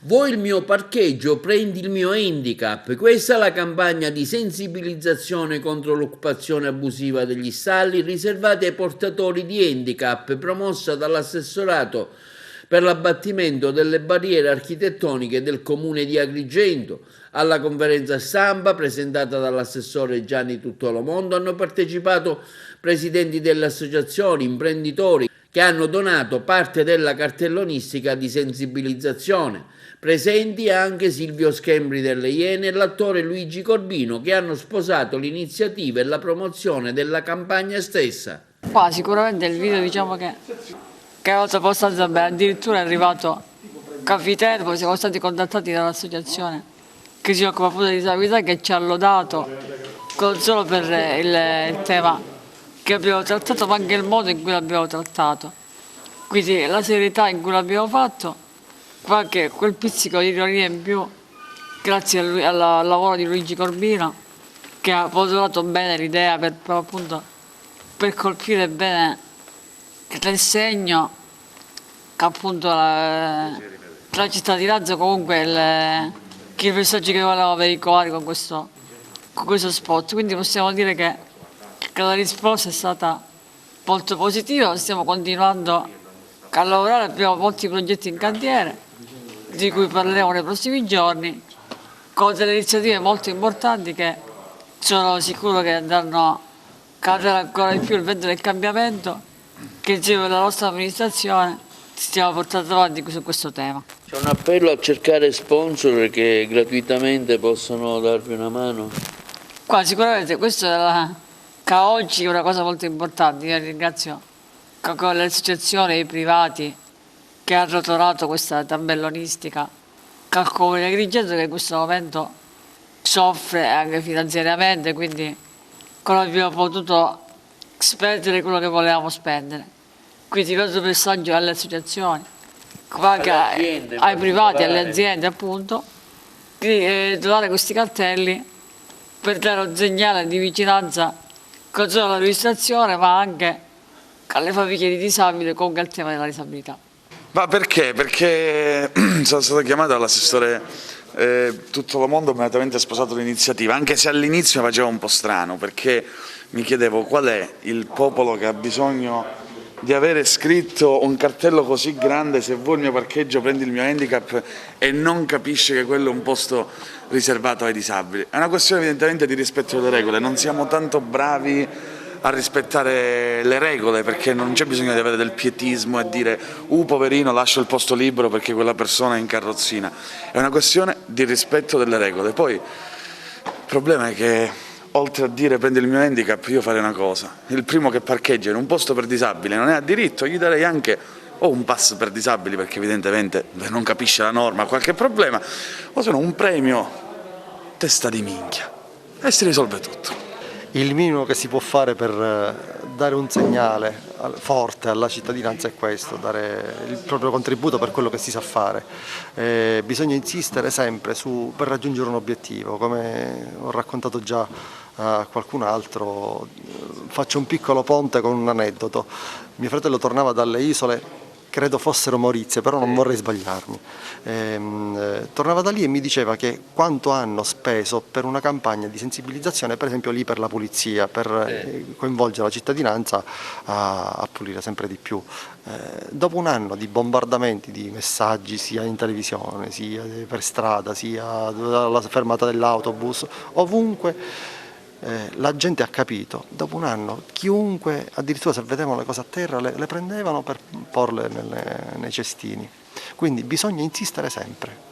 Vuoi il mio parcheggio? Prendi il mio handicap. Questa è la campagna di sensibilizzazione contro l'occupazione abusiva degli stalli riservati ai portatori di handicap, promossa dall'assessorato per l'abbattimento delle barriere architettoniche del comune di Agrigento. Alla conferenza stampa presentata dall'assessore Gianni Tuttolomondo hanno partecipato presidenti delle associazioni, imprenditori che hanno donato parte della cartellonistica di sensibilizzazione. Presenti anche Silvio Schembri delle Iene e l'attore Luigi Corbino, che hanno sposato l'iniziativa e la promozione della campagna stessa. Qua sicuramente il video diciamo che è andato abbastanza bene, addirittura è arrivato Cafiterbo, siamo stati contattati dall'associazione che si occupa appunto di disabilità, che ci ha lodato non solo per il tema che abbiamo trattato, ma anche il modo in cui l'abbiamo trattato. Quindi la serietà in cui l'abbiamo fatto, quel pizzico di ironia in più, grazie al lavoro di Luigi Corbino, che ha modulato bene l'idea per colpire bene nel segno che appunto la cittadinanza, comunque il messaggio che volevamo veicolare con questo spot. Quindi possiamo dire che la risposta è stata molto positiva, stiamo continuando a lavorare, abbiamo molti progetti in cantiere di cui parleremo nei prossimi giorni, con delle iniziative molto importanti che sono sicuro che andranno a cadere ancora di più il vento del cambiamento che insieme alla nostra amministrazione stiamo portando avanti su questo tema. C'è un appello a cercare sponsor che gratuitamente possono darvi una mano? Qua sicuramente questo che oggi è una cosa molto importante. Io ringrazio con le associazioni e i privati che hanno donato questa tabellonistica al Comune di Agrigento, che in questo momento soffre anche finanziariamente, quindi non abbiamo potuto spendere quello che volevamo spendere. Quindi il nostro messaggio alle associazioni, ai privati, alle aziende appunto, di donare questi cartelli per dare un segnale di vicinanza non solo all'amministrazione ma anche alle famiglie di disabili, comunque al tema della disabilità. Ma perché? Perché sono stato chiamato dall'assessore Tuttolomondo, immediatamente ha sposato l'iniziativa, anche se all'inizio mi faceva un po' strano, perché mi chiedevo qual è il popolo che ha bisogno di avere scritto un cartello così grande: se vuoi il mio parcheggio prendi il mio handicap, e non capisce che quello è un posto riservato ai disabili. È una questione evidentemente di rispetto delle regole, non siamo tanto bravi a rispettare le regole, perché non c'è bisogno di avere del pietismo e dire poverino, lascio il posto libero perché quella persona è in carrozzina. È una questione di rispetto delle regole. Poi il problema è che oltre a dire prendi il mio handicap, io farei una cosa: il primo che parcheggia in un posto per disabili non è a diritto, gli darei anche o un pass per disabili perché evidentemente non capisce la norma, qualche problema, o se no un premio testa di minchia, e si risolve tutto. Il minimo che si può fare per dare un segnale forte alla cittadinanza è questo: dare il proprio contributo per quello che si sa fare. Bisogna insistere sempre per raggiungere un obiettivo. Come ho raccontato già a qualcun altro, faccio un piccolo ponte con un aneddoto. Mio fratello tornava dalle isole, credo fossero Maurizie, però non vorrei sbagliarmi. Tornava da lì e mi diceva che quanto hanno speso per una campagna di sensibilizzazione, per esempio lì per la pulizia, per coinvolgere la cittadinanza a pulire sempre di più. Dopo un anno di bombardamenti di messaggi, sia in televisione, sia per strada, sia alla fermata dell'autobus, ovunque, la gente ha capito. Dopo un anno chiunque, addirittura se vedevano le cose a terra, le prendevano per porle nei cestini. Quindi bisogna insistere sempre.